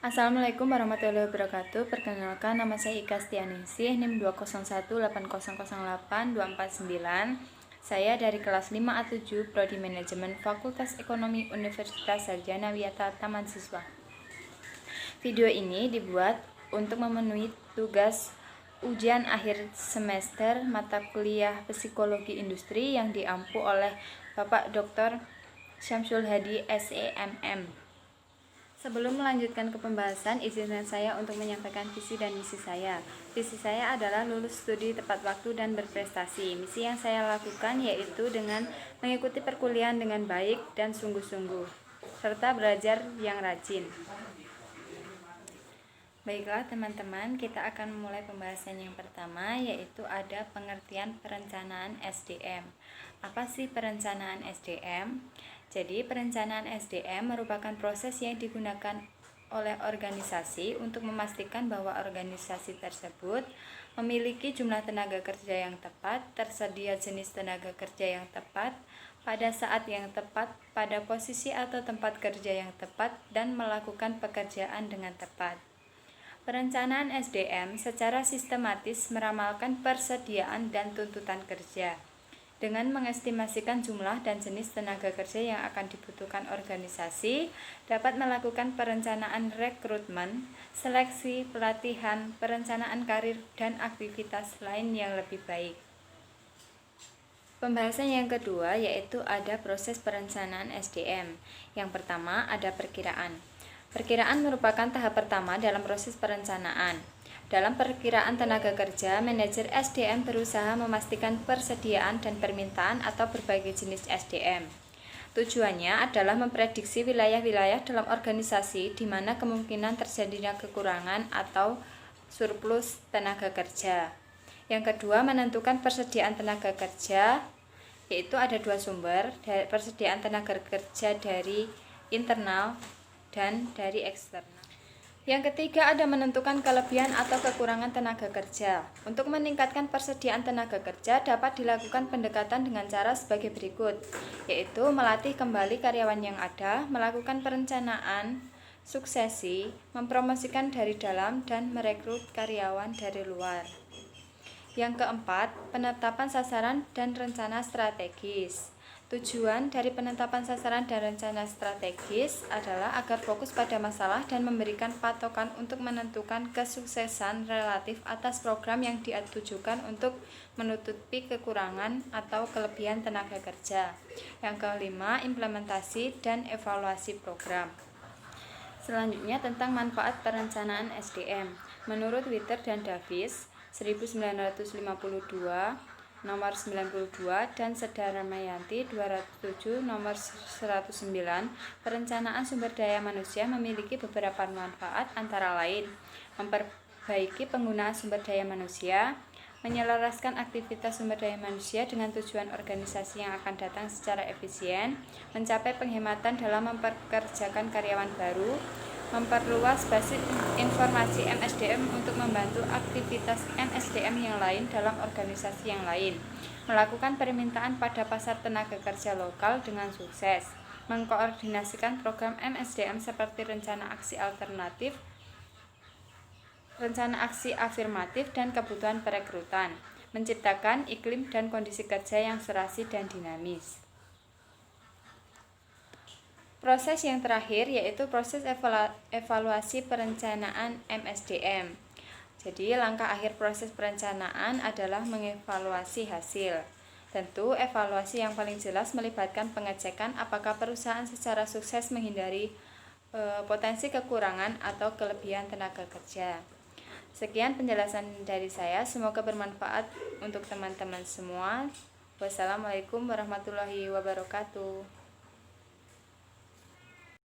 Assalamualaikum warahmatullahi wabarakatuh. Perkenalkan, nama saya Ika Stianingsih, NIM 20180808249. Saya dari kelas 5A7 Prodi Manajemen Fakultas Ekonomi Universitas Sarjana Wiyata Taman Siswa. Video ini dibuat untuk memenuhi tugas ujian akhir semester mata kuliah Psikologi Industri yang diampu oleh Bapak Dr. Syamsul Hadi SEMM. Sebelum melanjutkan ke pembahasan, izinkan saya untuk menyampaikan visi dan misi saya. Visi saya adalah lulus studi tepat waktu dan berprestasi. Misi yang saya lakukan yaitu dengan mengikuti perkuliahan dengan baik dan sungguh-sungguh, serta belajar yang rajin. Baiklah teman-teman, kita akan memulai pembahasan yang pertama, yaitu ada pengertian perencanaan SDM. Apa sih perencanaan SDM? Jadi, perencanaan SDM merupakan proses yang digunakan oleh organisasi untuk memastikan bahwa organisasi tersebut memiliki jumlah tenaga kerja yang tepat, tersedia jenis tenaga kerja yang tepat, pada saat yang tepat, pada posisi atau tempat kerja yang tepat, dan melakukan pekerjaan dengan tepat. Perencanaan SDM secara sistematis meramalkan persediaan dan tuntutan kerja dengan mengestimasikan jumlah dan jenis tenaga kerja yang akan dibutuhkan organisasi, dapat melakukan perencanaan rekrutmen, seleksi, pelatihan, perencanaan karir, dan aktivitas lain yang lebih baik. Pembahasan yang kedua yaitu ada proses perencanaan SDM. Yang pertama ada perkiraan. Perkiraan merupakan tahap pertama dalam proses perencanaan. Dalam perkiraan tenaga kerja, manajer SDM berusaha memastikan persediaan dan permintaan atau berbagai jenis SDM. Tujuannya adalah memprediksi wilayah-wilayah dalam organisasi di mana kemungkinan terjadinya kekurangan atau surplus tenaga kerja. Yang kedua, menentukan persediaan tenaga kerja, yaitu ada dua sumber, persediaan tenaga kerja dari internal dan dari eksternal. Yang ketiga ada menentukan kelebihan atau kekurangan tenaga kerja. Untuk meningkatkan persediaan tenaga kerja dapat dilakukan pendekatan dengan cara sebagai berikut, yaitu melatih kembali karyawan yang ada, melakukan perencanaan suksesi, mempromosikan dari dalam, dan merekrut karyawan dari luar. Yang keempat, penetapan sasaran dan rencana strategis. Tujuan dari penetapan sasaran dan rencana strategis adalah agar fokus pada masalah dan memberikan patokan untuk menentukan kesuksesan relatif atas program yang ditujukan untuk menutupi kekurangan atau kelebihan tenaga kerja. Yang kelima, implementasi dan evaluasi program. Selanjutnya tentang manfaat perencanaan SDM. Menurut Witter dan Davis 1952 nomor 92 dan Sedaramayanti 207 nomor 109, perencanaan sumber daya manusia memiliki beberapa manfaat antara lain memperbaiki penggunaan sumber daya manusia, menyelaraskan aktivitas sumber daya manusia dengan tujuan organisasi yang akan datang secara efisien, mencapai penghematan dalam mempekerjakan karyawan baru, memperluas basis informasi MSDM untuk membantu aktivitas MSDM yang lain dalam organisasi yang lain, melakukan permintaan pada pasar tenaga kerja lokal dengan sukses, mengkoordinasikan program MSDM seperti rencana aksi alternatif, rencana aksi afirmatif, dan kebutuhan perekrutan, menciptakan iklim dan kondisi kerja yang serasi dan dinamis. Proses yang terakhir yaitu proses evaluasi perencanaan MSDM. Jadi langkah akhir proses perencanaan adalah mengevaluasi hasil. Tentu evaluasi yang paling jelas melibatkan pengecekan apakah perusahaan secara sukses menghindari potensi kekurangan atau kelebihan tenaga kerja. Sekian penjelasan dari saya, semoga bermanfaat untuk teman-teman semua. Wassalamualaikum warahmatullahi wabarakatuh.